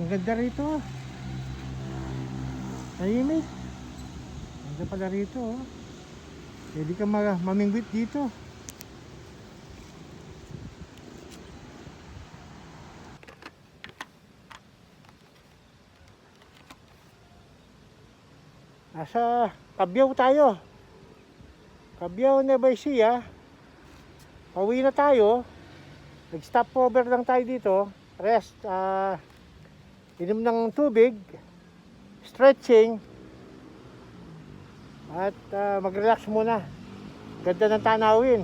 Ang ganda rito. Tahimik. Ang ganda pala rito. Pwede ka mamingwit dito. Nasa Cabiao tayo. Cabiao, Nueva Ecija. Pauwi na tayo. Nag-stop over lang tayo dito. Rest. Inom ng tubig. Stretching. At mag-relax muna. Ganda ng tanawin.